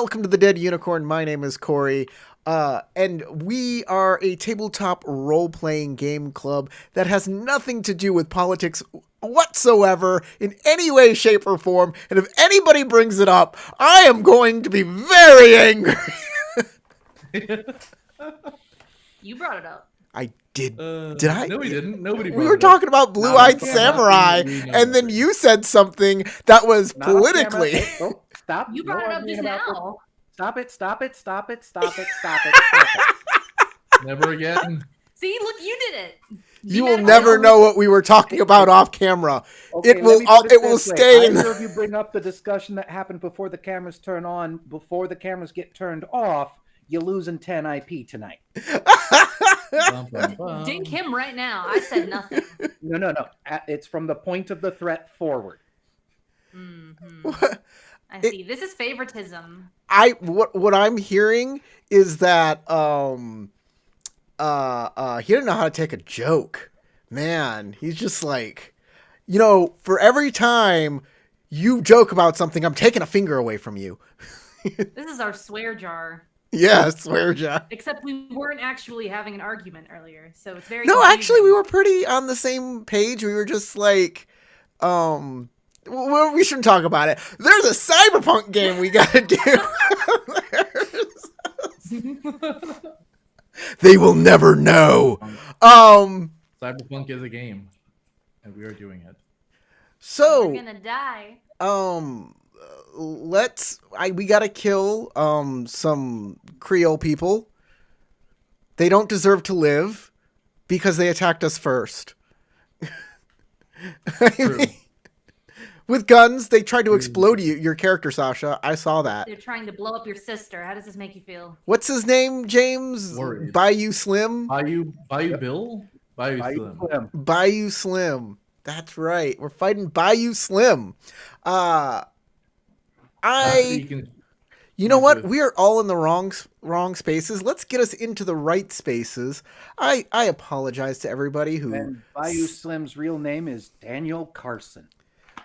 welcome to the Dead Unicorn. My name is Corey, and we are a tabletop role-playing game club that has nothing to do with politics whatsoever in any way, shape, or form. And if anybody brings it up, I am going to be very angry. You brought it up. I did. Did I? No, we didn't. Nobody. We were talking about Blue-Eyed Samurai, and then you said something that was politically. Oh, stop. You brought it up just now. Stop it. Never again. See, look, you did it. You will never know what we were talking about off camera. Okay, It will stay in. Either of you bring up the discussion that happened before the cameras turn on, before the cameras get turned off, you're losing 10 IP tonight. Dink him right now. I said nothing. No. It's from the point of the threat forward. Mm-hmm. I see. This is favoritism. What I'm hearing is that he didn't know how to take a joke. Man, he's just like, for every time you joke about something, I'm taking a finger away from you. This is our swear jar. Yeah, swear jar. Except we weren't actually having an argument earlier, so it's very No, confusing. actually, we were pretty on the same page. We were just like, well, we shouldn't talk about it. There's a Cyberpunk game we gotta do. They will never know. Cyberpunk is a game, and we are doing it. So we're gonna die. We gotta kill some Creole people. They don't deserve to live because they attacked us first. With guns, they tried to explode your character, Sasha. I saw that. They're trying to blow up your sister. How does this make you feel? What's his name, James? Worried. Bayou Slim? Bayou Bill? Bayou Slim. Bayou Slim. That's right. We're fighting Bayou Slim. You know what? We are all in the wrong spaces. Let's get us into the right spaces. I apologize to everybody who... And Bayou Slim's real name is Daniel Carson.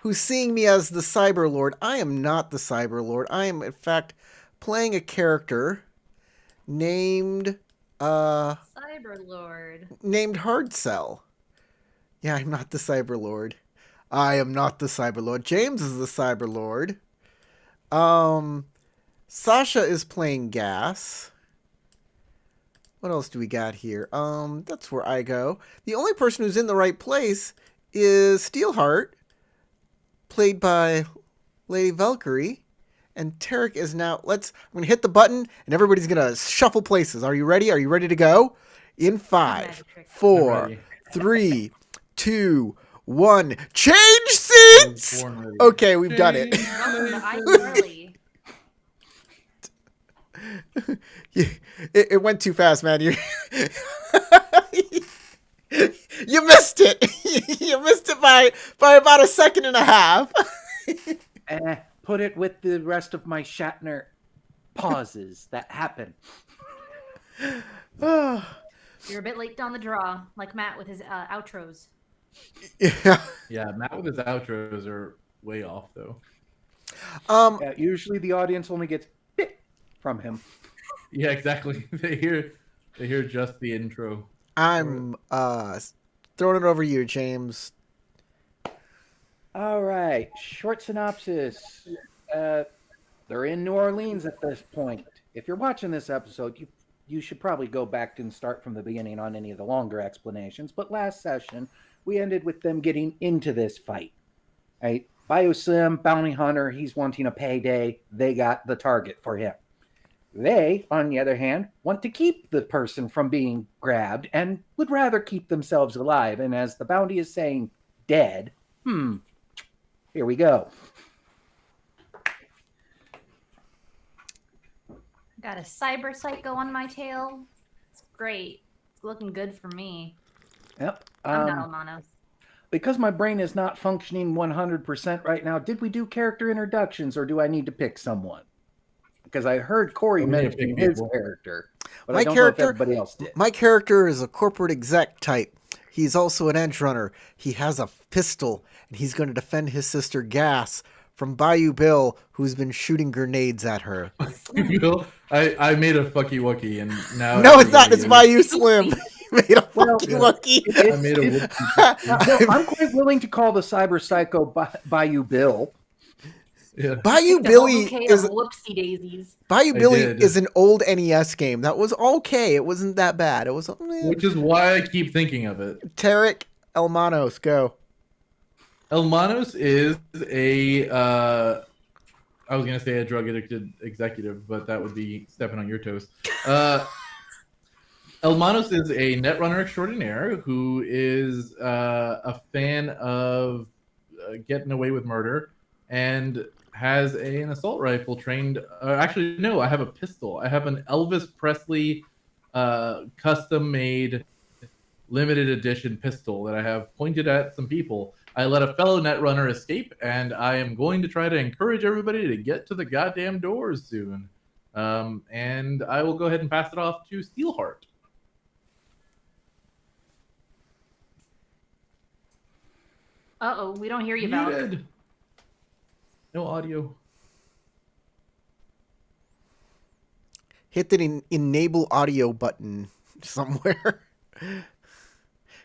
Who's seeing me as the Cyberlord. I am not the Cyberlord. I am, in fact, playing a character named... Cyberlord. Named Hardcell. Yeah, I'm not the Cyberlord. I am not the Cyberlord. James is the Cyberlord. Sasha is playing Gas. What else do we got here? That's where I go. The only person who's in the right place is Steelheart, played by Lady Valkyrie. And Tarek is now... I'm going to hit the button, and everybody's going to shuffle places. Are you ready? Are you ready to go? In 5, 4, 3, 2, 1. Change seats! Okay, we've done it. It went too fast, man. You missed it. You missed it by about a second and a half. Put it with the rest of my Shatner pauses that happen. You're a bit late on the draw, like Matt with his outros. Yeah, Matt with his outros are way off, though. Usually the audience only gets bit from him. Yeah, exactly. They hear just the intro. I'm throwing it over you, James. All right, short synopsis. They're in New Orleans at this point. If you're watching this episode, you should probably go back and start from the beginning on any of the longer explanations. But last session, we ended with them getting into this fight. Right? Bayou Slim, bounty hunter, he's wanting a payday. They got the target for him. They, on the other hand, want to keep the person from being grabbed and would rather keep themselves alive. And as the bounty is saying, dead, here we go. Got a cyber psycho on my tail. It's great. It's looking good for me. Yep. I'm not Almanos. Because my brain is not functioning 100% right now, did we do character introductions or do I need to pick someone? Because I heard Corey mention his character, but I don't know if everybody else did. My character is a corporate exec type. He's also an edge runner. He has a pistol, and he's going to defend his sister Gas from Bayou Bill, who's been shooting grenades at her. Bill, I made a fucky wucky, and now No, it's not. everybody It's is- Bayou Slim. You made a Well, fucky yeah. wucky. I made a It's- whoopsie. No, I'm quite willing to call the Cyber Psycho Bayou Bill. Yeah. Bayou Picked a whole Billy bouquet is of whoopsie daisies. Bayou I Billy did. is an old NES game that was okay. It wasn't that bad. It was Which is why I keep thinking of it. Tarek Elmanos, go. Elmanos is a I was gonna say a drug addicted executive, but that would be stepping on your toes. Elmanos is a netrunner extraordinaire who is a fan of getting away with murder and has an assault rifle trained. Actually, no, I have a pistol. I have an Elvis Presley custom made limited edition pistol that I have pointed at some people. I let a fellow netrunner escape, and I am going to try to encourage everybody to get to the goddamn doors soon. And I will go ahead and pass it off to Steelheart. Uh-oh, we don't hear you, Val. Muted. No audio. Hit the enable audio button somewhere.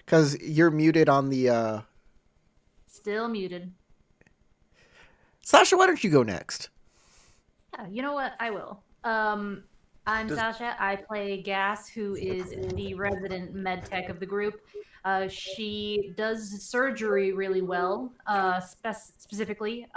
Because you're muted on the... Still muted. Sasha, why don't you go next? Yeah, you know what? I will. I'm Sasha. I play Gas, who is the resident med tech of the group. She does surgery really well, specifically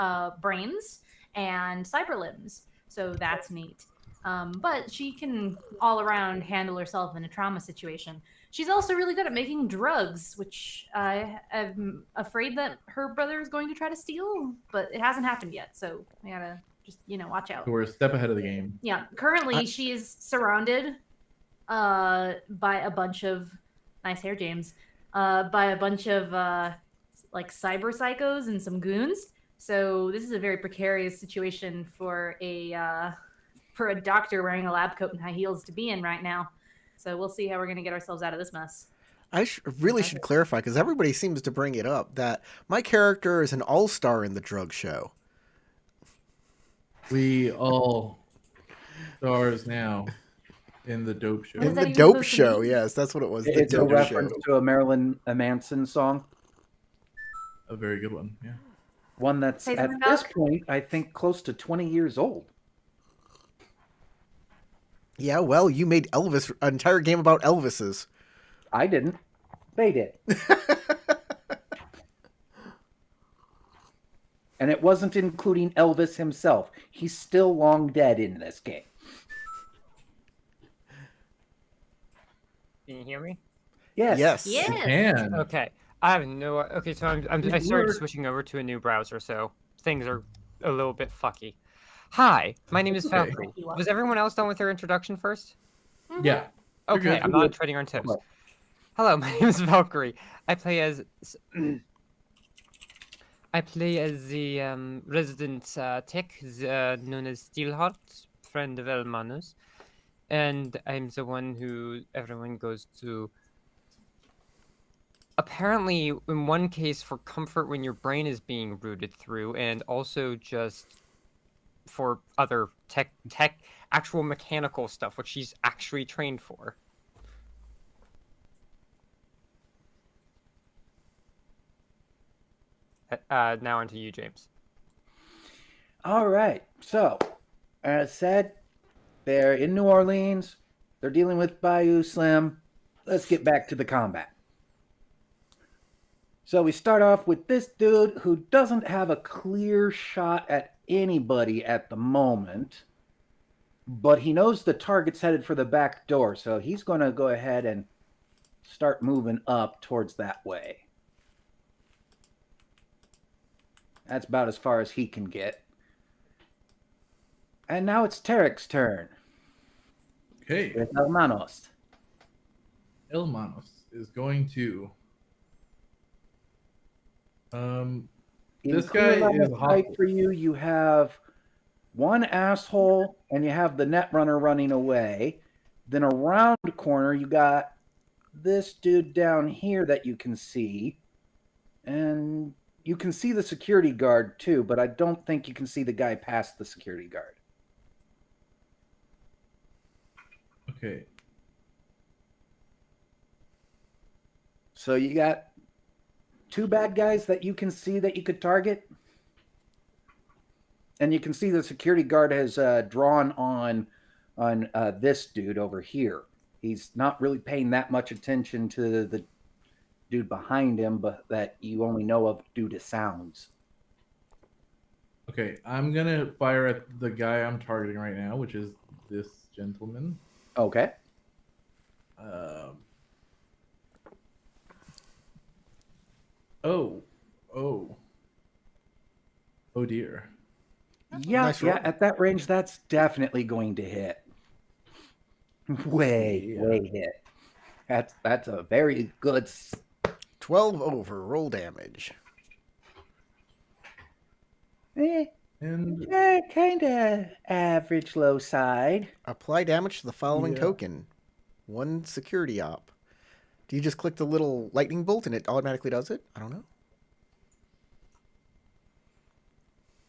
brains and cyber limbs. So that's neat. But she can all around handle herself in a trauma situation. She's also really good at making drugs, which I am afraid that her brother is going to try to steal, but it hasn't happened yet. So I gotta just, watch out. So we're a step ahead of the game. Yeah, currently she is surrounded by a bunch of nice hair, James. By a bunch of like cyber psychos and some goons. So this is a very precarious situation for a doctor wearing a lab coat and high heels to be in right now. So we'll see how we're going to get ourselves out of this mess. I really should clarify, because everybody seems to bring it up, that my character is an all-star in the drug show. We all stars now in the dope show. What is In that the even dope supposed to show, mean? yes, that's what it was. The It's a dope reference show. to a Marilyn Manson song. A very good one, yeah. One that's Say at something, this Doc? point, I think, close to 20 years old. Yeah, well, you made Elvis an entire game about Elvises. I didn't. They did. And it wasn't including Elvis himself. He's still long dead in this game. Can you hear me? Yes. Yes. Yes. And Okay. I have no. Okay, so I started switching over to a new browser, so things are a little bit fucky. Hi, my name is Okay. Valkyrie. Was everyone else done with their introduction first? yeah, You're Okay, good. I'm not treading on toes. Hello, my name is Valkyrie. I play as the resident tech known as Steelheart, friend of Elmanos, and I'm the one who everyone goes to. Apparently, in one case, for comfort when your brain is being rooted through, and also just for other tech, actual mechanical stuff, which she's actually trained for. Now onto you, James. All right. So, as said, they're in New Orleans. They're dealing with Bayou Slim. Let's get back to the combat. So we start off with this dude who doesn't have a clear shot at anybody at the moment, but he knows the target's headed for the back door, so he's going to go ahead and start moving up towards that way. That's about as far as he can get. And now it's Tarek's turn. okay. With Hermanos. Elmanos is going to. This guy In clear line is of sight hostile. for you. You have one asshole, and you have the net runner running away. Then around the corner, you got this dude down here that you can see, and you can see the security guard too, but I don't think you can see the guy past the security guard. Okay. So you got 2 bad guys that you can see that you could target. And you can see the security guard has drawn on this dude over here. He's not really paying that much attention to the dude behind him, but that you only know of due to sounds. Okay, I'm gonna fire at the guy I'm targeting right now, which is this gentleman. Okay. Oh, oh, oh dear. Yeah, Nice yeah. roll. At that range, that's definitely going to hit. Way hit. That's a very good. 12 over. Roll damage. And Kind of average low side. Apply damage to the following Yeah. token. 1 security op. Do you just click the little lightning bolt and it automatically does it? I don't know.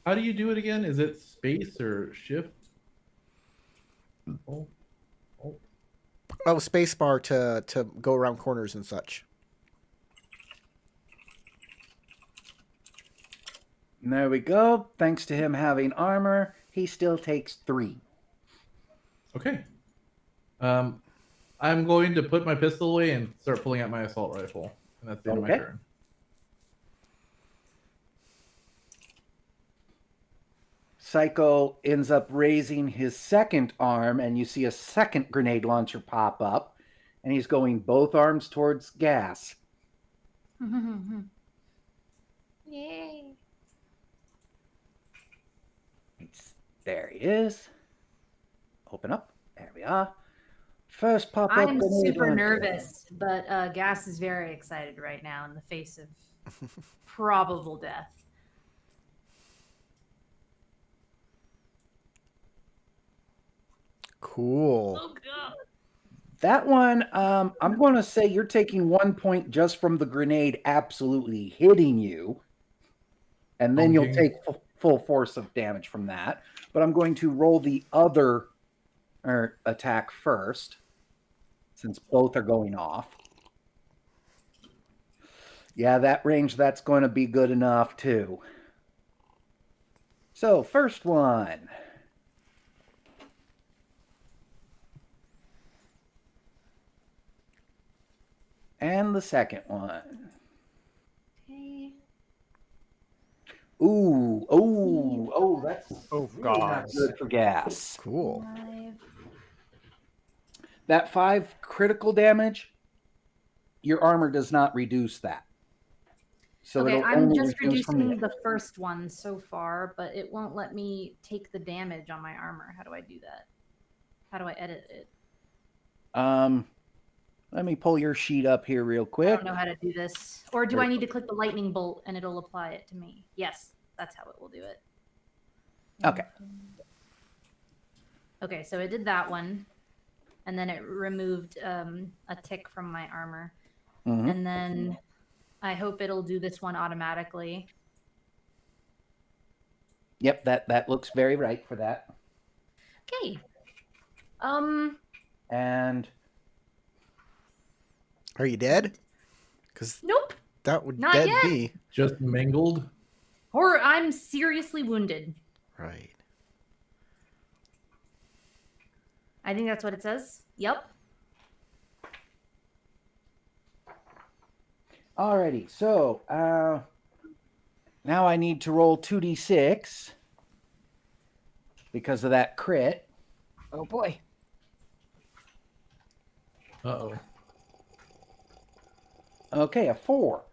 how do you do it again? Is it space or shift? Oh, oh. Oh, spacebar to go around corners and such. And there we go. Thanks to him having armor, he still takes 3. Okay. I'm going to put my pistol away and start pulling out my assault rifle, and that's the end of my Okay. turn. Psycho ends up raising his second arm, and you see a second grenade launcher pop up, and he's going both arms towards Gas. Yay. There he is. Open up. There we are. First pop up. I'm grenade super launcher. nervous, but Gas is very excited right now in the face of probable death. Cool. Oh god. That one, I'm going to say you're taking 1 point just from the grenade absolutely hitting you. And then you'll Bonking. take full force of damage from that. But I'm going to roll the other attack first, since both are going off. Yeah, that range, that's going to be good enough too. So, first one. And the second one. Okay. Oh, that's Oh, really God. not good for Gas. Cool. 5. That 5 critical damage, your armor does not reduce that. So Okay, it'll I'm only just reduce from reducing the first one so far, but it won't let me take the damage on my armor. How do I do that? How do I edit it? Let me pull your sheet up here real I quick. don't know how to do this. Or do I need to click the lightning bolt and it'll apply it to me? Yes, that's how it will do it. Okay. Okay, so it did that one. And then it removed a tick from my armor. Mhm. And then I hope it'll do this one automatically. Yep, that looks very right for that. Okay. And Are you dead? Because Nope. that would Not dead yet. be. Just mangled. Or I'm seriously wounded. Right. I think that's what it says. Yep. alrighty, so now I need to roll 2d6 because of that crit. Oh boy. Uh-oh. Okay, a 4.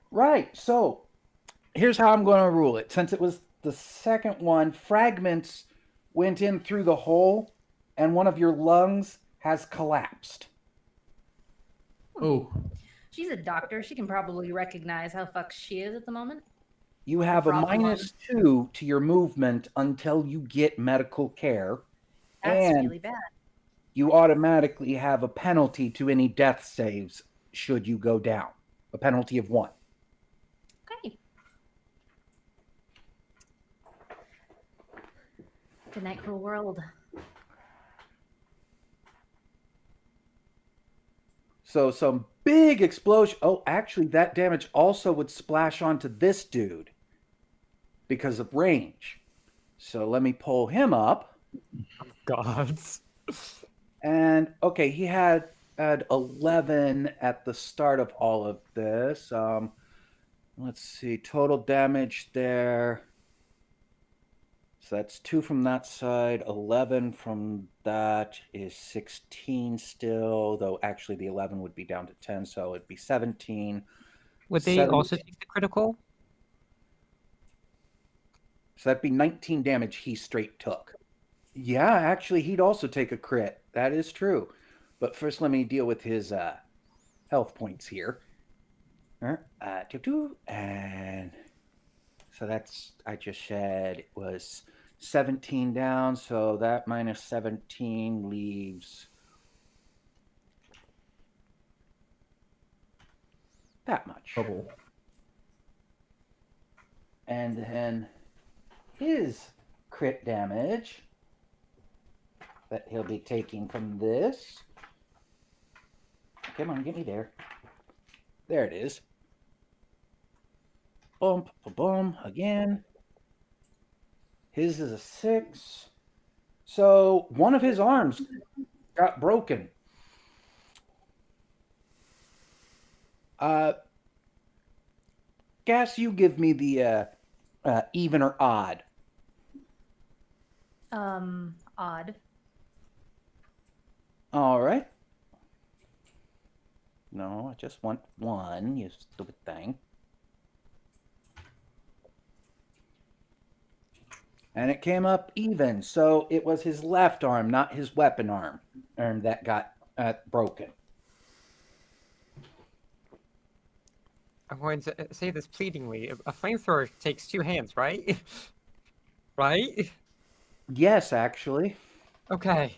Right, so here's how I'm going to rule it. Since it was the second one, fragments went in through the hole, and one of your lungs has collapsed. Oh, She's a doctor. She can probably recognize how fucked she is at the moment. You have a Problem. -2 to your movement until you get medical care, That's and really bad. you automatically have a penalty to any death saves should you go down. A penalty of 1. Good night, cruel world. So some big explosion. Oh, actually, that damage also would splash onto this dude because of range. So let me pull him up. Gods. And okay, he had 11 at the start of all of this. Let's see, total damage there. So that's 2 from that side, 11 from that is 16 still, though actually the 11 would be down to 10, so it'd be 17. Would they also take the critical? So that'd be 19 damage he straight took. Yeah, actually, he'd also take a crit. That is true. But first, let me deal with his health points here. And so that's, I just said it was 17 down. So that minus 17 leaves that much. Trouble. And then his crit damage that he'll be taking from this. Come on, get me there. There it is. Bump, boom, again. His is a 6. So one of his arms got broken. Gas, you give me the even or odd. Odd. All right. No, I just want 1, you stupid thing. And it came up even, so it was his left arm, not his weapon arm, that got broken. I'm going to say this pleadingly. A flamethrower takes 2 hands, right? Right? Yes, actually. Okay.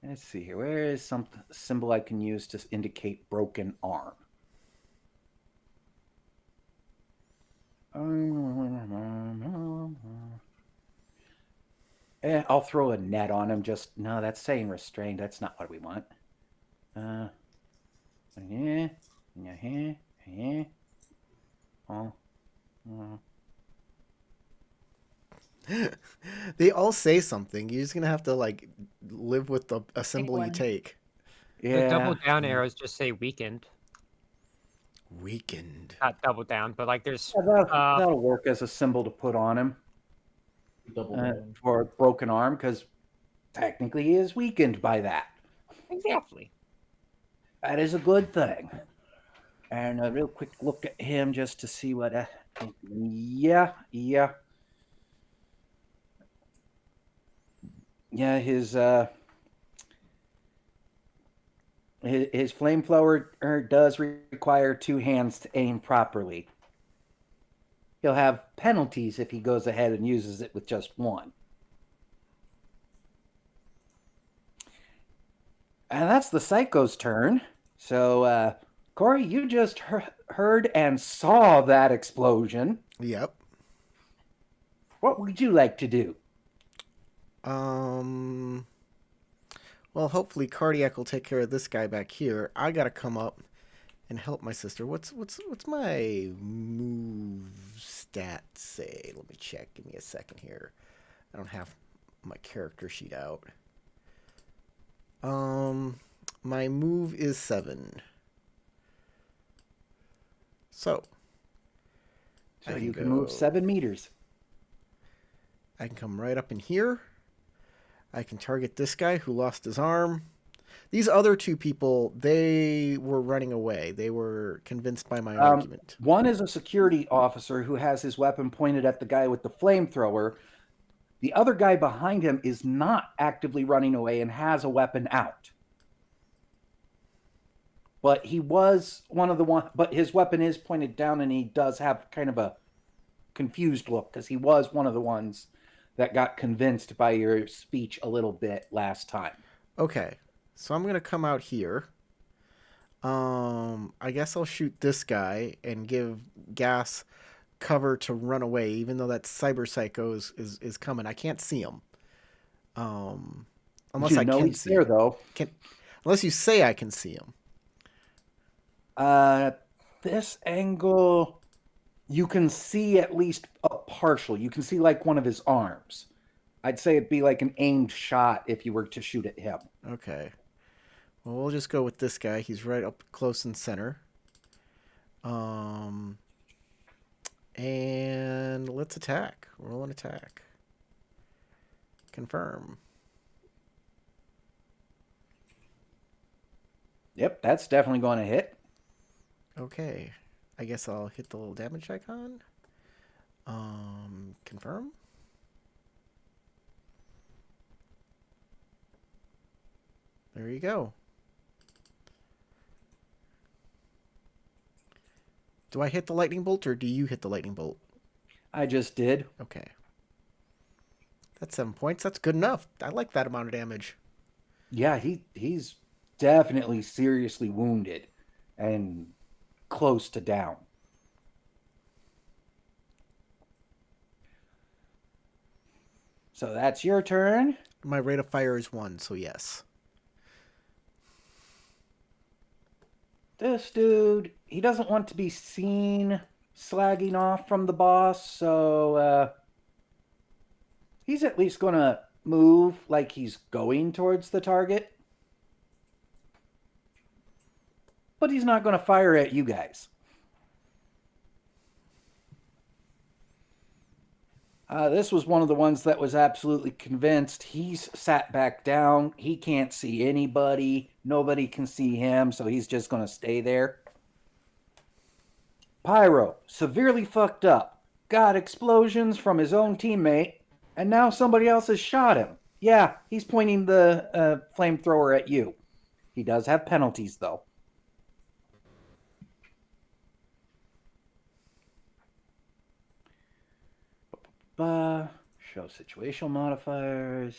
Let's see here. Where is some symbol I can use to indicate broken arm? I'll throw a net on him. Just no, that's saying restrained. That's not what we want. They all say something. You're just gonna have to like live with a symbol you one. take. Yeah. The double down arrows just say weakened. Weakened. Not double down, but like there's That'll work as a symbol to put on him Double down. for a broken arm, because technically he is weakened by that. exactly. That is a good thing. And a real quick look at him just to see what. Yeah. His flamethrower does require 2 hands to aim properly. He'll have penalties if he goes ahead and uses it with just 1. And that's the Psycho's turn. So, Corey, you just heard and saw that explosion. Yep. What would you like to do? Well, hopefully Cardiac will take care of this guy back here. I gotta come up and help my sister. What's my move stat say? Let me check. Give me a second here. I don't have my character sheet out. My move is 7. So You can move 7 meters. I can come right up in here. I can target this guy who lost his arm. These other 2 people, they were running away. They were convinced by my argument. One is a security officer who has his weapon pointed at the guy with the flamethrower. The other guy behind him is not actively running away and has a weapon out. But he was but his weapon is pointed down, and he does have kind of a confused look because he was one of the ones that got convinced by your speech a little bit last time. Okay, so I'm gonna come out here. I guess I'll shoot this guy and give Gas cover to run away, even though that cyber psycho is coming. I can't see him. Unless You I know can he's see there him. though. Unless you say I can see him. This angle, you can see at least a partial. You can see like one of his arms. I'd say it'd be like an aimed shot if you were to shoot at him. Okay. Well, we'll just go with this guy. He's right up close and center. And let's attack. Roll an attack. Confirm. Yep, that's definitely going to hit. Okay. I guess I'll hit the little damage icon. Confirm. There you go. Do I hit the lightning bolt or do you hit the lightning bolt? I just did. Okay. That's 7 points. That's good enough. I like that amount of damage. Yeah, he's definitely seriously wounded and close to down. So that's your turn. My rate of fire is 1, so yes. This dude, he doesn't want to be seen slagging off from the boss, so he's at least going to move like he's going towards the target. But he's not going to fire at you guys. This was one of the ones that was absolutely convinced. He's sat back down. He can't see anybody. Nobody can see him, so he's just going to stay there. Pyro, severely fucked up. Got explosions from his own teammate, and now somebody else has shot him. Yeah, he's pointing the flamethrower at you. He does have penalties, though. Show situational modifiers.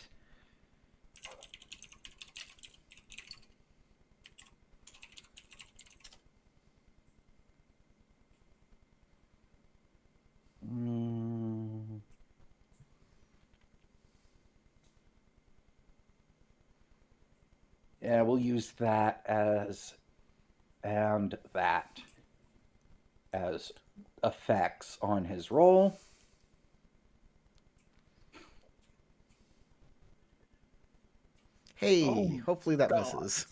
Yeah, we'll use that and that as effects on his roll. Hey, hopefully that misses.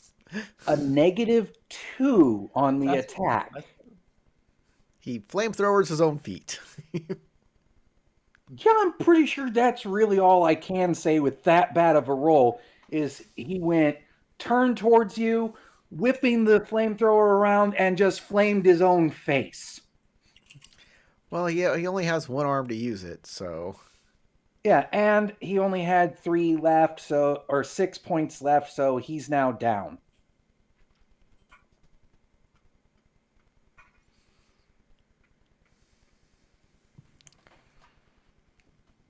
A -2 on the attack. He flamethrowers his own feet. Yeah, I'm pretty sure that's really all I can say with that bad of a roll is he went, turned towards you, whipping the flamethrower around, and just flamed his own face. Well, yeah, he only has one arm to use it, so... Yeah, and he only had 3 left, or 6 points left, so he's now down.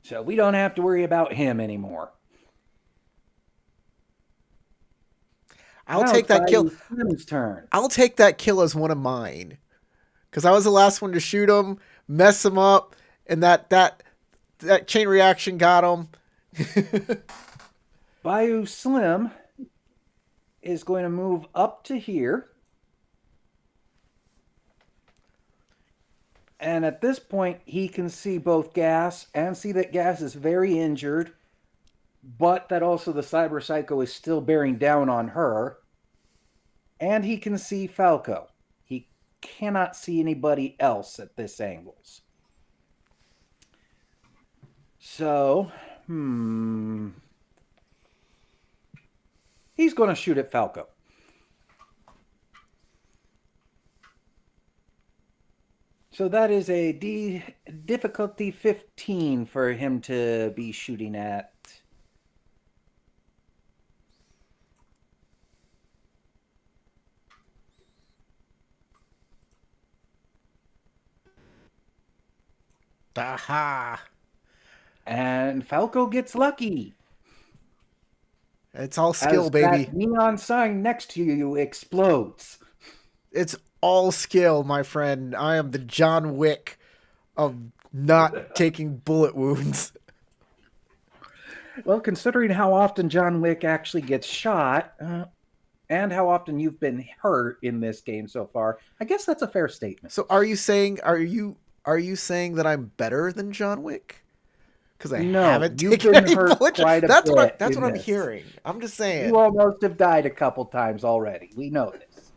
So we don't have to worry about him anymore. I'll Now take it's that kill. Slim's turn. I'll take that kill as one of mine. Because I was the last one to shoot him, mess him up, and that chain reaction got him. Bayou Slim is going to move up to here. And at this point, he can see both Gas and see that Gas is very injured, but that also the Cyber Psycho is still bearing down on her. And he can see Falco. He cannot see anybody else at this angles. So, he's going to shoot at Falco. So that is a difficulty 15 for him to be shooting at. Aha! And Falco gets lucky. It's all skill, baby. That neon sign next to you explodes. It's all skill, my friend. I am the John Wick of not taking bullet wounds. Well, considering how often John Wick actually gets shot, and how often you've been hurt in this game so far, I guess that's a fair statement. So are you saying that I'm better than John Wick? Because I No, haven't you've taken been any hurt bullet. quite a That's bit what in I'm this. hearing. I'm just saying. You almost have died a couple times already. We know this.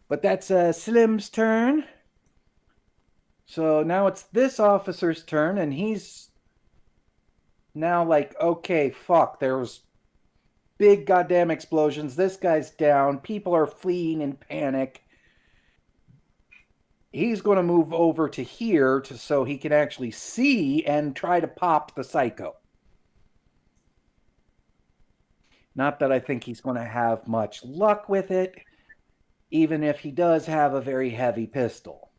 But that's Slim's turn. So now it's this officer's turn, and he's now like, okay, fuck, there's big goddamn explosions. This guy's down. People are fleeing in panic. He's going to move over to here so he can actually see and try to pop the psycho. Not that I think he's going to have much luck with it, even if he does have a very heavy pistol.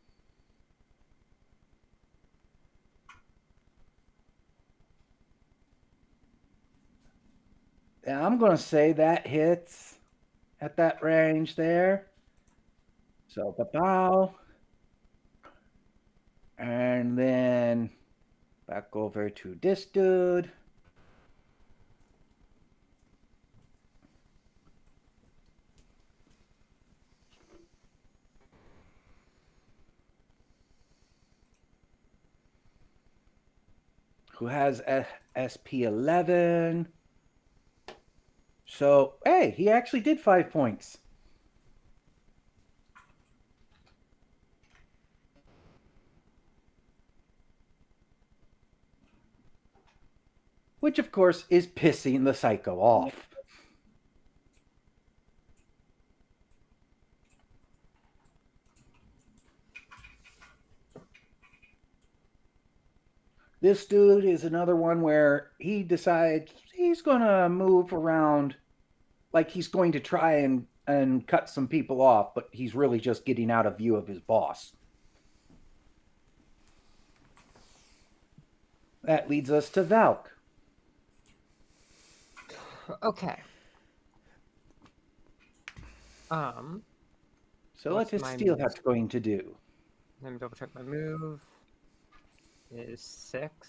And I'm going to say that hits at that range there. So, ba-bow. And then back over to this dude. Who has SP11. So, hey, he actually did 5 points. Which, of course, is pissing the psycho off. This dude is another one where he decides he's going to move around like he's going to try and cut some people off, but he's really just getting out of view of his boss. That leads us to Valk. Okay. So What's what is my Steelheart going to do? Let me double check my move. Is 6.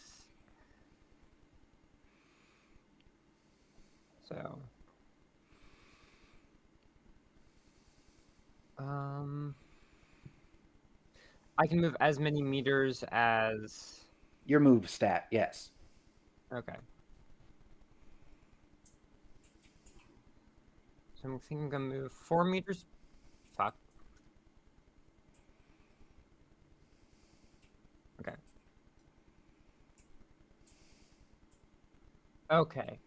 So. I can move as many meters as. Your move stat, yes. Okay. So I'm thinking I'm gonna move 4 meters. Fuck. Okay. Okay.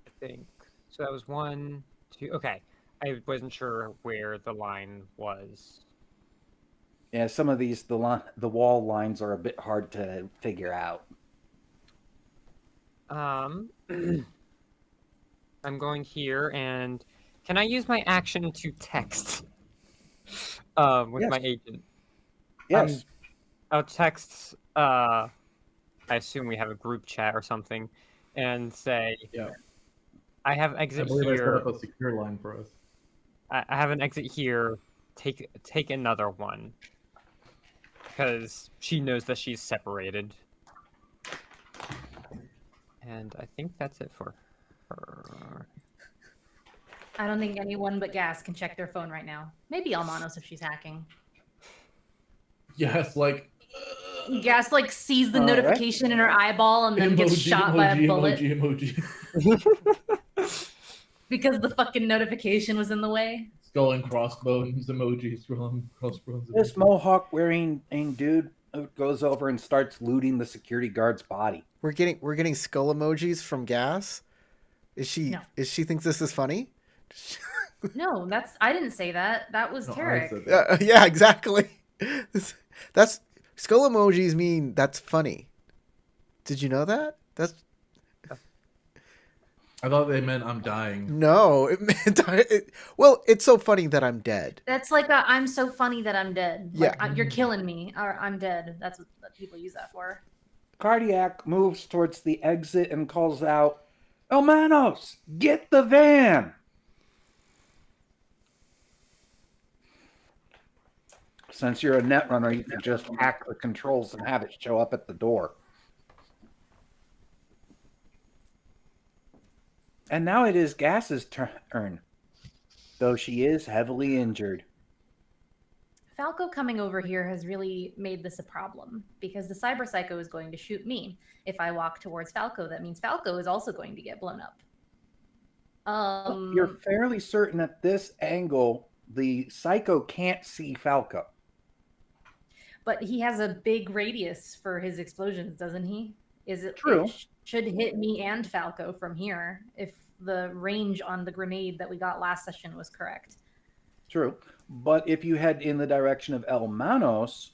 I think. So that was 1, 2. Okay. I wasn't sure where the line was. Yeah, some of these, the wall lines are a bit hard to figure out. I'm going here, and can I use my action to text with Yes. my agent? Yes. I'll text, I assume we have a group chat or something, and say, Yeah. I have I exit believe I set here. up a secure line for us. I have an exit here. Take another one. Because she knows that she's separated. And I think that's it for her. I don't think anyone but Gas can check their phone right now. Maybe Almanos if she's hacking. Yes, like Gas like sees the All right. notification in her eyeball and then gets shot by a bullet emoji. because the fucking notification was in the way. Skull and crossbones emojis from crossbones. This mohawk wearing dude goes over and starts looting the security guard's body. We're getting skull emojis from Gas. Is she thinks this is funny? No, I didn't say that. That was No, I Tarek. said that. Yeah, exactly. That's skull emojis mean that's funny. Did you know that? That's I thought they meant I'm dying. no. It meant well, it's so funny that I'm dead. That's like I'm so funny that I'm dead. Like, Yeah. you're killing me or I'm dead. That's what people use that for. Cardiac moves towards the exit and calls out, "Elmanos, get the van!" Since you're a netrunner, you can just hack the controls and have it show up at the door. And now it is Gas's turn, though she is heavily injured. Falco coming over here has really made this a problem because the cyber psycho is going to shoot me. If I walk towards Falco, that means Falco is also going to get blown up. You're fairly certain at this angle, the psycho can't see Falco. But he has a big radius for his explosions, doesn't he? True. It should hit me and Falco from here if the range on the grenade that we got last session was correct. True. But if you head in the direction of El Manos...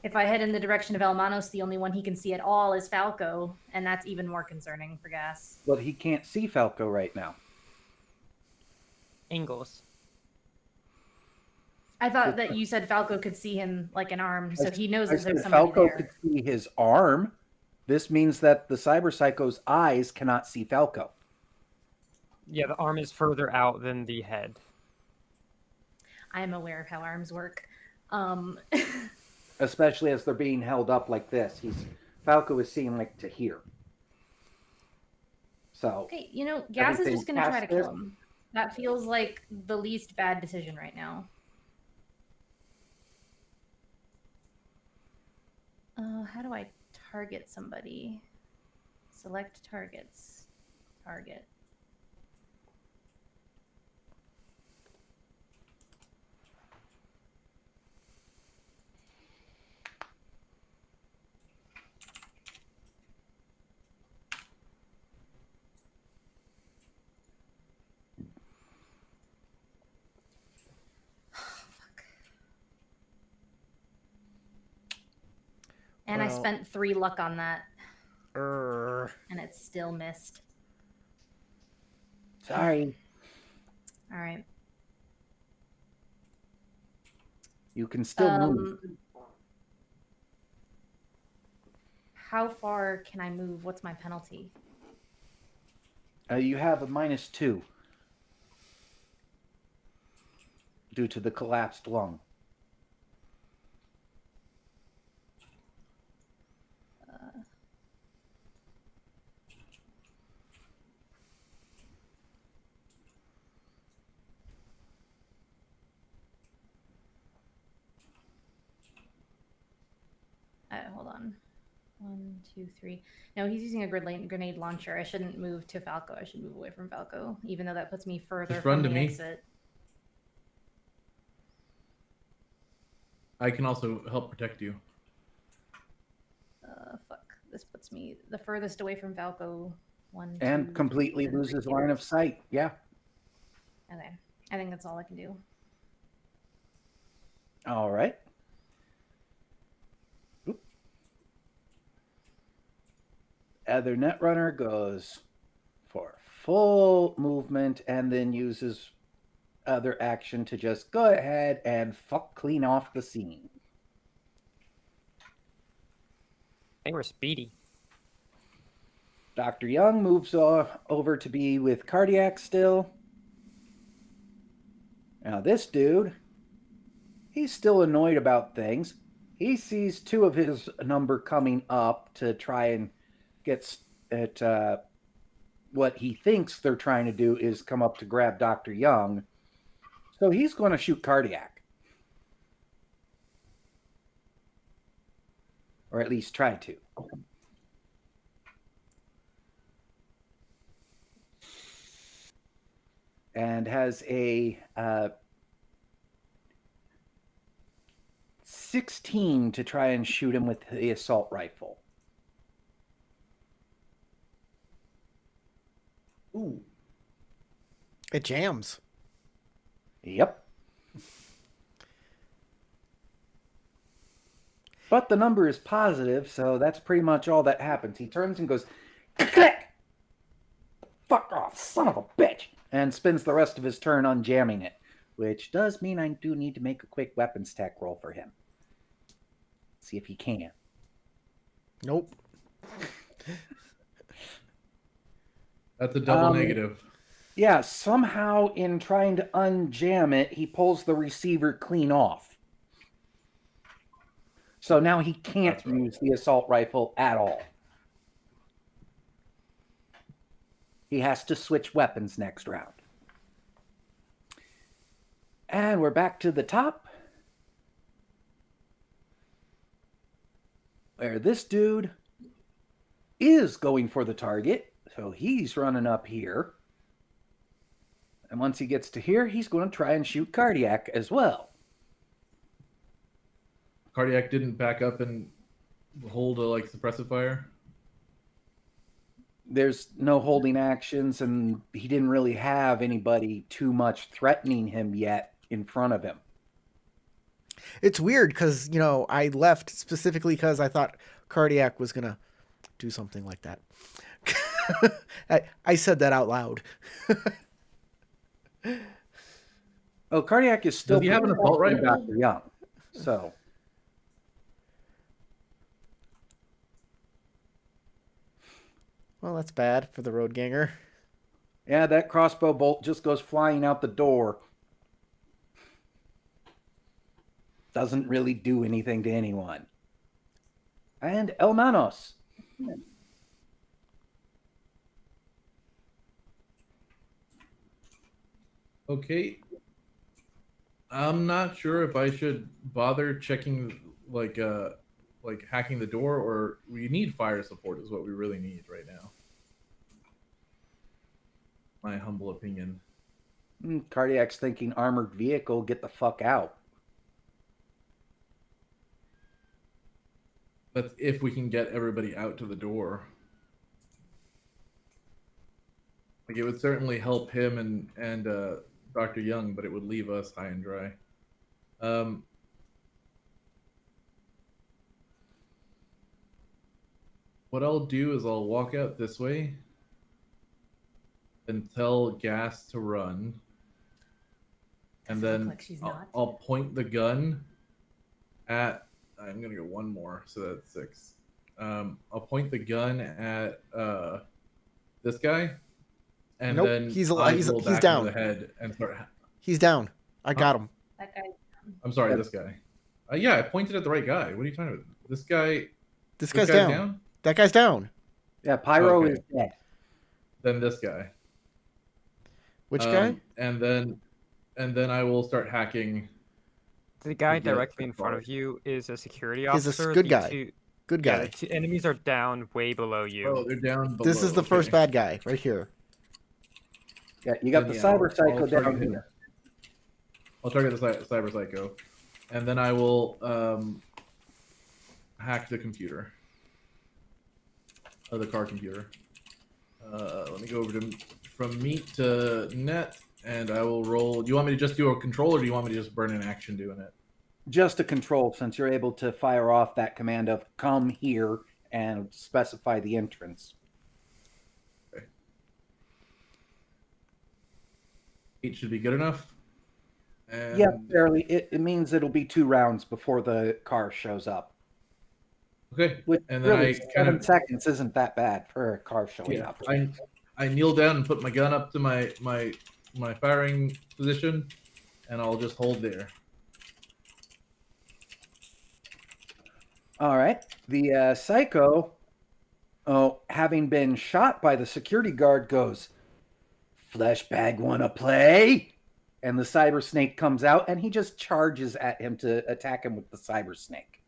If I head in the direction of El Manos, the only one he can see at all is Falco, and that's even more concerning for Gas. But he can't see Falco right now. Angles. I thought that you said Falco could see him like an arm, so he knows that there's somebody Falco there. could see his arm. This means that the cyber psycho's eyes cannot see Falco. Yeah, the arm is further out than the head. I am aware of how arms work. Especially as they're being held up like this. Falco is seeing like to here. So Okay, Gas is just going to try to past this- kill him. That feels like the least bad decision right now. How do I target somebody? Select targets. Target. And I Well- spent 3 luck on that, and it still missed. Sorry. All right. You can still move. How far can I move? What's my penalty? You have a -2 due to the collapsed lung. Hold on. 1, 2, 3. No, he's using a grenade launcher. I shouldn't move to Falco. I should move away from Falco, even though that puts me further Just run from to the me. exit. I can also help protect you. Fuck. This puts me the furthest away from Falco. 1, 2, And completely 3, loses 4. line of sight. Yeah. Okay. I think that's all I can do. All right. Other netrunner goes for full movement and then uses other action to just go ahead and fuck clean off the scene. I think we're speedy. Dr. Young moves over to be with Cardiac still. Now this dude, he's still annoyed about things. He sees 2 of his number coming up to try and get at what he thinks they're trying to do is come up to grab Dr. Young. So he's going to shoot Cardiac. Or at least try to. And has a 16 to try and shoot him with the assault rifle. Ooh. It jams. Yep. But the number is positive, so that's pretty much all that happens. He turns and goes, click! Fuck off, son of a bitch! And spends the rest of his turn unjamming it, which does mean I do need to make a quick weapons tech roll for him. See if he can. Nope. That's a double negative. Yeah, somehow in trying to unjam it, he pulls the receiver clean off. So now he can't That's right. use the assault rifle at all. He has to switch weapons next round. And we're back to the top, where this dude is going for the target. So he's running up here. And once he gets to here, he's going to try and shoot Cardiac as well. Cardiac didn't back up and hold a suppressive fire. There's no holding actions, and he didn't really have anybody too much threatening him yet in front of him. It's weird because, I left specifically because I thought Cardiac was going to do something like that. I said that out loud. Oh, Cardiac is still Does he have an assault rifle? Dr. Young. So Well, that's bad for the road ganger. yeah, that crossbow bolt just goes flying out the door. Doesn't really do anything to anyone. And Elmanos. Okay. I'm not sure if I should bother checking hacking the door, or we need fire support is what we really need right now. My humble opinion. Cardiac's thinking armored vehicle, get the fuck out. That's if we can get everybody out to the door. It would certainly help him and Dr. Young, but it would leave us high and dry. What I'll do is I'll walk out this way and tell Gas to run. And then I'll point the gun at... I'm going to go one more, so that's 6. I'll point the gun at this guy. And Nope, then he's down. The head and start... He's down. I got him. That guy. I'm sorry, this guy. Yeah, I pointed at the right guy. What are you talking about? This guy... This guy's down. That guy's down. Yeah, Pyro is dead. Then this guy. Which guy? And then I will start hacking. The guy to get directly in the front car. of you is a security He's officer. a good The guy. two- Good Yeah, guy. the two enemies are down way below you. Oh, they're down below. This is the first bad guy right here. Yeah, you got Then, the yeah, Cyber I'll Psycho target down him. here. I'll target the Cyber Psycho. And then I will hack the computer. The car computer. Let me go over to from meat to net, and I will roll. Do you want me to just do a control, or do you want me to just burn an action doing it? Just a control, since you're able to fire off that command of come here and specify the entrance. Okay. 8 should be good enough. And Yeah, barely. It means it'll be 2 rounds before the car shows up. Okay. Which And then really, I kind 7 of seconds isn't that bad for a car showing Yeah, up. I kneel down and put my gun up to my firing position, and I'll just hold there. All right. The Psycho, having been shot by the security guard, goes, "Fleshbag wanna play?" And the Cyber Snake comes out, and he just charges at him to attack him with the Cyber Snake.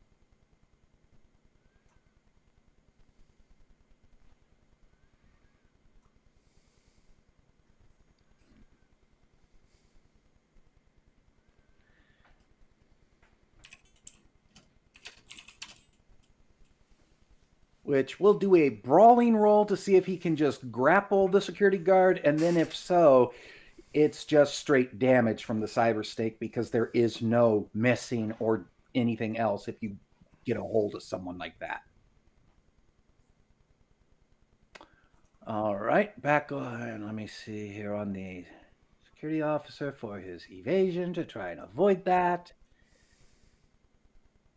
Which we'll do a brawling roll to see if he can just grapple the security guard, and then if so, it's just straight damage from the Cyber Snake because there is no missing or anything else if you get a hold of someone like that. All right, back on. Let me see here on the security officer for his evasion to try and avoid that.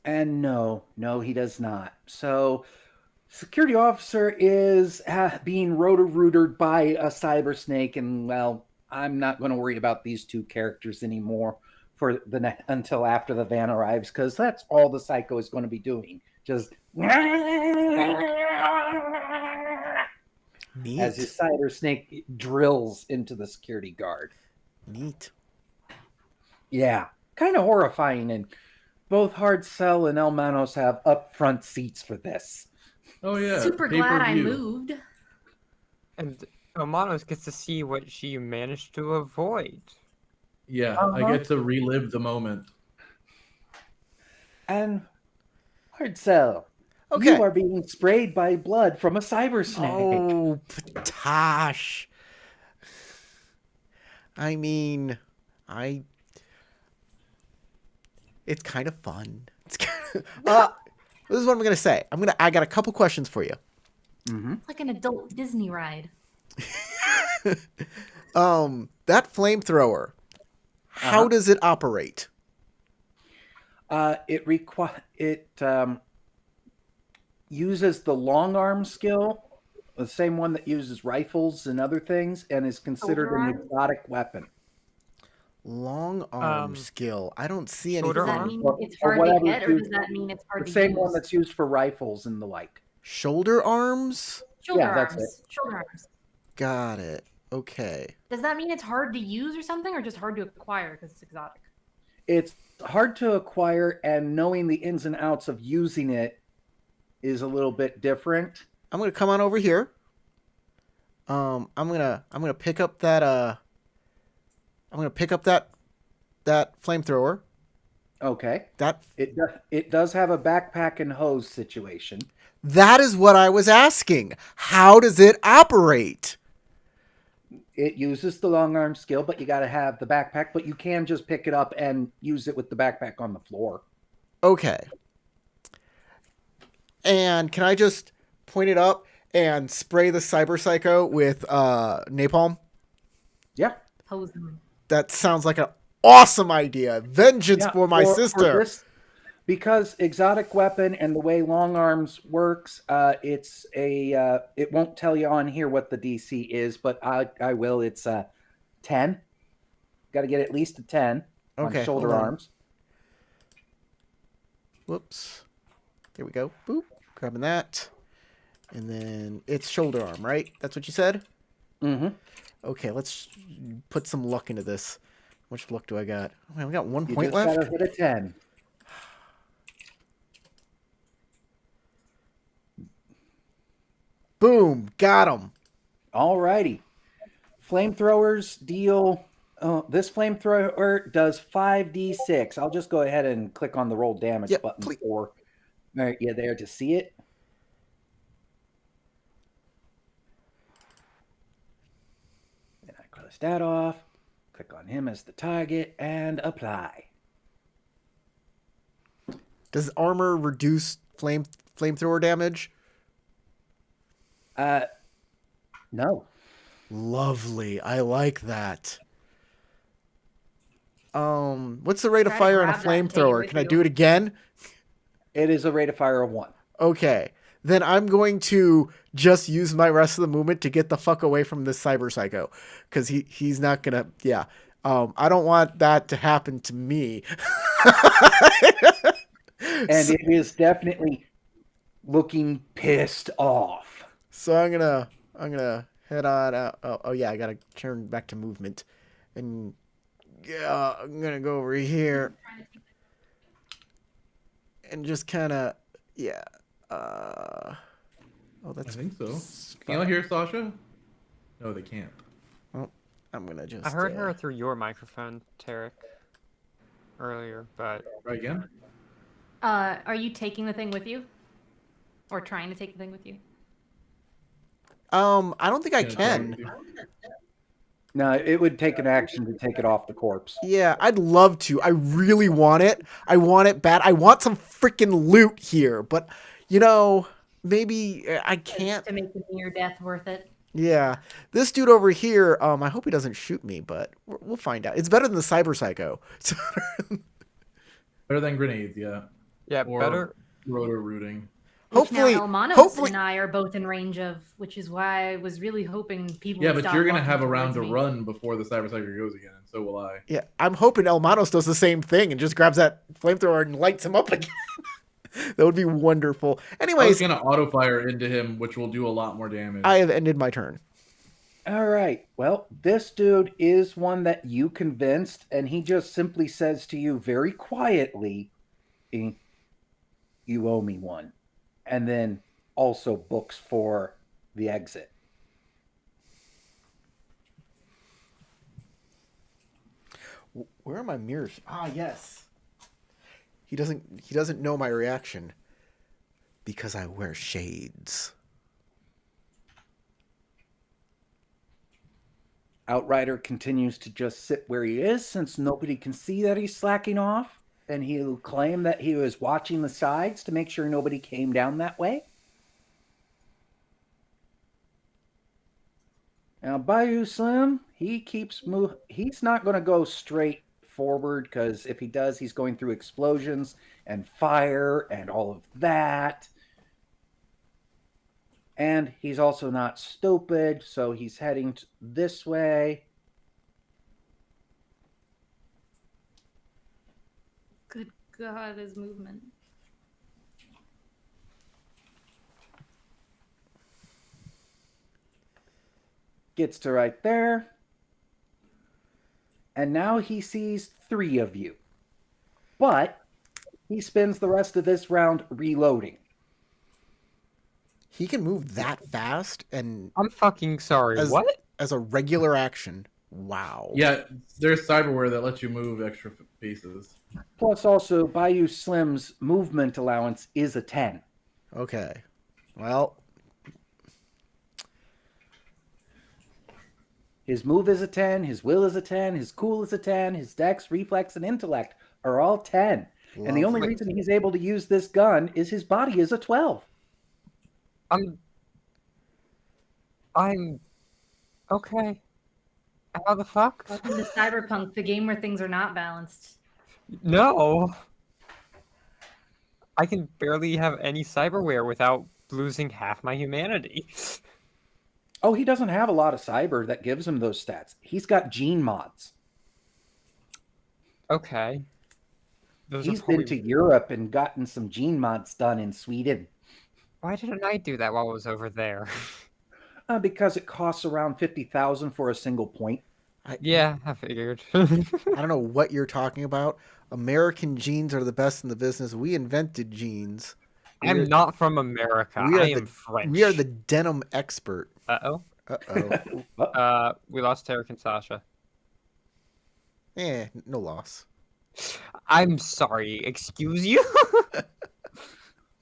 And no, he does not. So security officer is being rotor-rooted by a Cyber Snake, and well, I'm not going to worry about these 2 characters anymore for until after the van arrives, because that's all the psycho is going to be doing. Just Neat. as his cider snake drills into the security guard. Neat. Yeah, kind of horrifying. And both Hard Cell and El Manos have upfront seats for this. Oh yeah, Super glad I pay-per-view. moved. And Omanos gets to see what she managed to avoid. Yeah, I get to relive the moment. And Hard Cell, Okay. you are being sprayed by blood from a cyber snake. Oh, Patosh. I mean, it's kind of fun. It's kind of, this is what I'm gonna say. I got a couple questions for you. Mm-hmm. Like an adult Disney ride. That flamethrower, how does it operate? It uses the long arm skill, the same one that uses rifles and other things, and is considered Shoulder an arm? exotic weapon. Long arm Um, skill. I don't see shoulder Does anything. that arm? mean Or- it's or hard to whatever get, or you- does that mean it's hard The to same use? one that's used for rifles and the like. Shoulder arms? Shoulder Yeah, that's arms. Shoulder arms. Got it. Okay. Does that mean it's hard to use or something, or just hard to acquire because it's exotic? It's hard to acquire, and knowing the ins and outs of using it is a little bit different. I'm gonna come on over here. I'm gonna pick up that that flamethrower. Okay. That It does have a backpack and hose situation. that is what I was asking. How does it operate? It uses the long arm skill, but you got to have the backpack. But you can just pick it up and use it with the backpack on the floor. Okay. And can I just point it up and spray the cyber psycho with napalm? Yeah. Pose them. That sounds like an awesome idea. Vengeance Yeah, for my sister. Because exotic weapon and the way long arms works, it won't tell you on here what the DC is, but I will. It's 10. Got to get at least a 10 Okay, on shoulder hold on. arms. Whoops. There we go. Boop. Grabbing that. And then it's shoulder arm, right? That's what you said? Mm-hmm. Okay, let's put some luck into this. How much luck do I got? Oh, I got 1 You point just left. got to hit a 10. Boom. Got him. All righty. Flamethrowers deal. This flamethrower does 5d6. I'll just go ahead and click on the roll damage Yep, button please. for. All right, yeah, there to see it. Then I close that off. Click on him as the target and apply. Does armor reduce flamethrower damage? No. Lovely. I like that. What's the rate of Try to fire on a grab that and take it flamethrower? with Can I you. do it again? It is a rate of fire of 1. Okay. Then I'm going to just use my rest of the movement to get the fuck away from this cyber psycho. Because he's not gonna I don't want that to happen to me. And it is definitely looking pissed off. So I'm gonna head on out. Oh yeah, I gotta turn back to movement, and yeah, I'm gonna go over here and just kind of Oh, I that's. think so. Can y'all hear Sasha? No, they can't. I'm gonna just. I heard her through your microphone, Tarek, earlier, but Try again. Are you taking the thing with you? Or trying to take the thing with you? I don't think I Yeah, can. try. No, it would take an action to take it off the corpse. Yeah, I'd love to. I really want it. I want it bad. I want some freaking loot here, but maybe I can't. To make the near death worth it. Yeah, this dude over here. I hope he doesn't shoot me, but we'll find out. It's better than the cyber psycho. Better than grenades, yeah. yeah, Or better. rotor rooting. Which Hopefully, now Elmanos hopefully, and I are both in range of, which is why I was really hoping people Yeah, would but stop you're gonna walking have a round towards to me. run before the Cyber Psyker goes again, and so will I. yeah, I'm hoping Elmanos does the same thing and just grabs that flamethrower and lights him up again. That would be wonderful. I was Anyways, gonna auto fire into him, which will do a lot more damage. I have ended my turn. All right. Well, this dude is one that you convinced, and he just simply says to you very quietly, "You owe me one," and then also books for the exit. Where are my mirrors? Ah, yes. He doesn't know my reaction because I wear shades. Outrider continues to just sit where he is since nobody can see that he's slacking off, and he'll claim that he was watching the sides to make sure nobody came down that way. Now, Bayou Slim, he keeps he's not going to go straight forward because if he does, he's going through explosions and fire and all of that. And he's also not stupid, so he's heading this way. Good God, his movement. Gets to right there. And now he sees 3 of you. But he spends the rest of this round reloading. He can move that fast and I'm fucking sorry. As- What? as a regular action. Wow. Yeah, there's cyberware that lets you move extra pieces. Plus, also, Bayou Slim's movement allowance is a 10. Okay. Well, His move is a 10, his will is a 10, his cool is a 10, his dex, reflex, and intellect are all 10. And the only lovely. reason he's able to use this gun is his body is a 12. I'm okay. How the fuck? Welcome to Cyberpunk, the game where things are not balanced. No. I can barely have any cyberware without losing half my humanity. Oh, he doesn't have a lot of cyber that gives him those stats. He's got gene mods. Okay. Those are He's been probably... to Europe and gotten some gene mods done in Sweden. Why didn't I do that while I was over there? Because it costs around 50,000 for a single point. Yeah, I figured. I don't know what you're talking about. American jeans are the best in the business. We invented jeans. I'm not from America. we are I am the- French. We are the denim expert. Uh-oh. Uh-oh. We lost Tarek and Sasha. No loss. I'm sorry. Excuse you?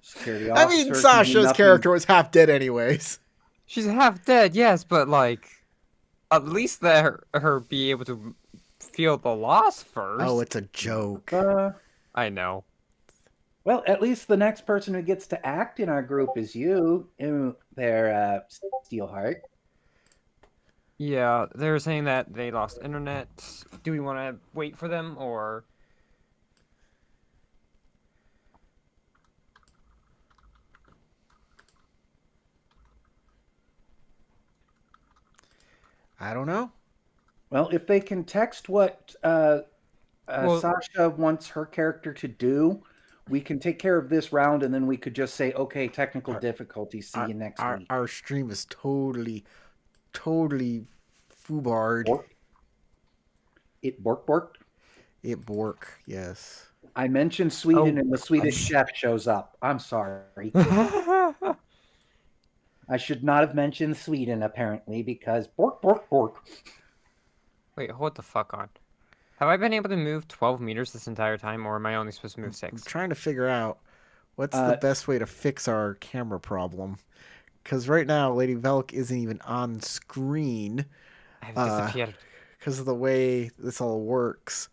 Security I mean, officer can do Sasha's nothing. character was half dead anyways. She's half dead, yes, but like, at least let her be able to feel the loss first. Oh, it's a joke. I know. Well, at least the next person who gets to act in our group is you, there, Steelheart. Yeah, they're saying that they lost internet. Do we want to wait for them or? I don't know. Well, if they can text what Sasha wants her character to do, we can take care of this round, and then we could just say, okay, technical difficulty, see you next week. Our stream is totally foobarred. It borked. It bork, yes. I mentioned Sweden, and the Swedish chef shows up. I'm sorry. I should not have mentioned Sweden, apparently, because bork. Wait, hold the fuck on. Have I been able to move 12 meters this entire time, or am I only supposed to move 6? I'm trying to figure out what's the best way to fix our camera problem. Because right now, Lady Velk isn't even on screen I've disappeared. because of the way this all works.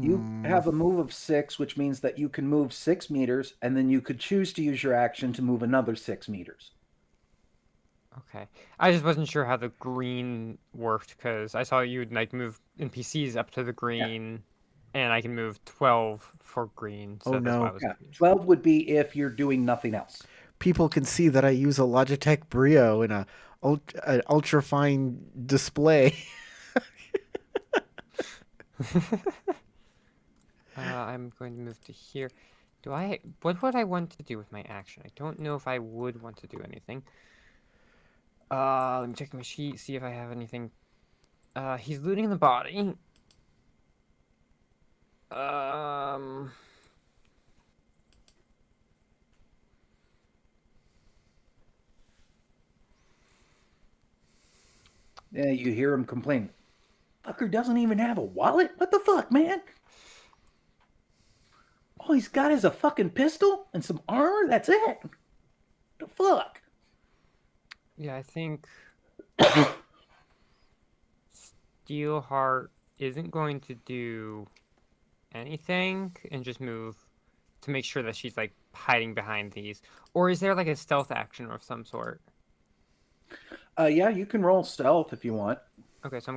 You have a move of 6, which means that you can move 6 meters, and then you could choose to use your action to move another 6 meters. Okay. I just wasn't sure how the green worked, because I saw you would like move NPCs up to the green, and I can move 12 for green. So Oh, that's no. why I was Yeah, confused. 12 would be if you're doing nothing else. people can see that I use a Logitech Brio in an ultra fine display. I'm going to move to here. What would I want to do with my action? I don't know if I would want to do anything. Let me check my sheet, see if I have anything. He's looting the body. Yeah, you hear him complain. Fucker doesn't even have a wallet? What the fuck, man? All he's got is a fucking pistol and some armor? That's it? The fuck? Yeah, I think Steelheart isn't going to do anything and just move to make sure that she's like hiding behind these. Or is there like a stealth action of some sort? Yeah, you can roll stealth if you want. Okay, so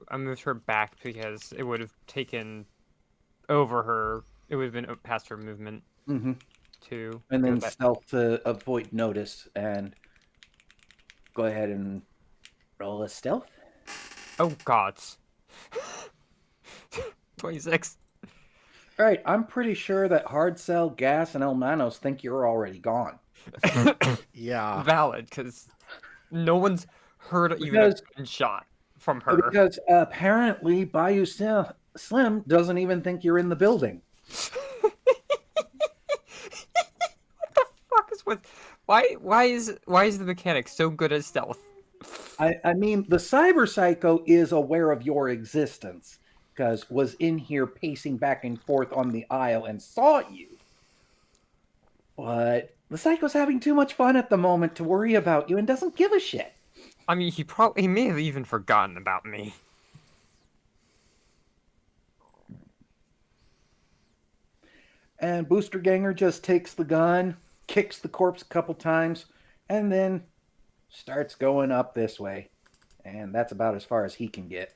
I moved her back because it would have taken over her. It would have been past her movement Mm-hmm. to And go then back. stealth to avoid notice. And go ahead and roll a stealth. Oh gods. 26. All right, I'm pretty sure that Hard Cell, Gas, and El Manos think you're already gone. Yeah. Valid, because no one's heard even a Because- gunshot from her. Because apparently Bayou Slim doesn't even think you're in the building. What the fuck is with? Why is the mechanic so good at stealth? I mean, the cyber psycho is aware of your existence because was in here pacing back and forth on the aisle and saw you. But the psycho's having too much fun at the moment to worry about you and doesn't give a shit. I mean, he may have even forgotten about me. And Booster Ganger just takes the gun, kicks the corpse a couple times, and then starts going up this way. And that's about as far as he can get.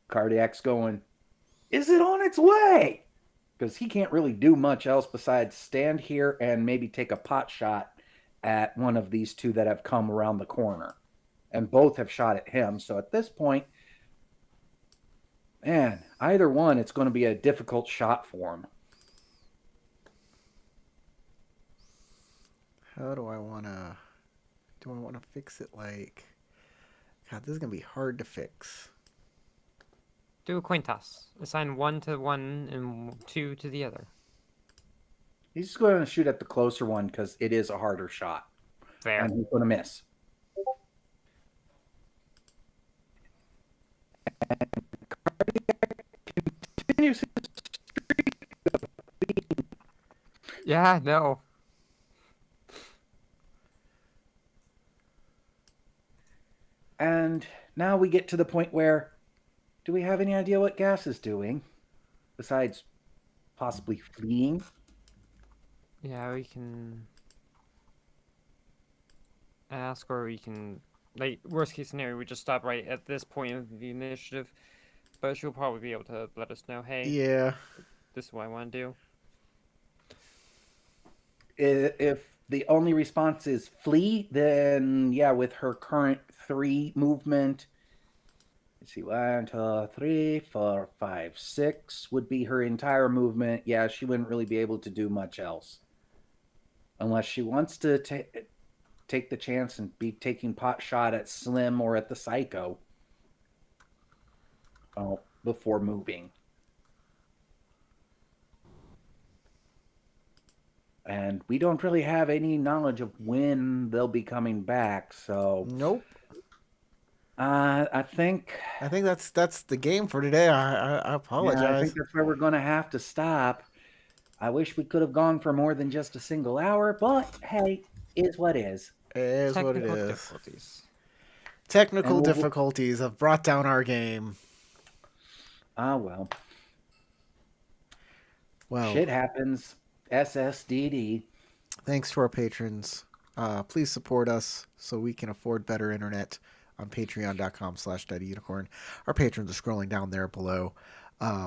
Cardiac's going, is it on its way? Because he can't really do much else besides stand here and maybe take a pot shot at one of these two that have come around the corner. And both have shot at him. So at this point, man, either one, it's going to be a difficult shot for him. How do I want to... Do I want to fix it like... God, this is going to be hard to fix. Do a coin toss. Assign 1 to one and 2 to the other. He's just going to shoot at the closer one because it is a harder shot. Fair. And he's going to miss. And Cardiac continues his streak of being... Yeah, no. And now we get to the point where, do we have any idea what Gas is doing? Besides possibly fleeing? Yeah, we can ask, or we can, like, worst case scenario, we just stop right at this point of the initiative. But she'll probably be able to let us know, hey, Yeah. this is what I want to do. If the only response is flee, then yeah, with her current 3 movement, let's see, 1, 2, 3, 4, 5, 6 would be her entire movement. Yeah, she wouldn't really be able to do much else. Unless she wants to take the chance and be taking pot shot at Slim or at the Psycho before moving. And we don't really have any knowledge of when they'll be coming back, so Nope. I think that's the game for today. I apologize. yeah, I think that's where we're going to have to stop. I wish we could have gone for more than just a single hour, but hey, is what is. It is what it Technical is. difficulties. Technical And we'll- difficulties have brought down our game. Ah, well. Well, Shit happens. SSDD. thanks to our patrons. Please support us so we can afford better internet on patreon.com/unicorn. Our patrons are scrolling down there below.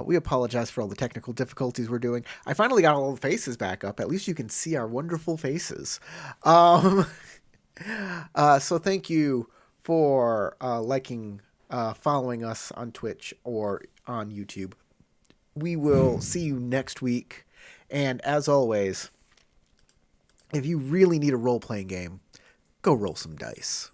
We apologize for all the technical difficulties we're doing. I finally got all the faces back up. At least you can see our wonderful faces. So thank you for liking, following us on Twitch or on YouTube. We will see you next week. And as always, if you really need a role-playing game, go roll some dice.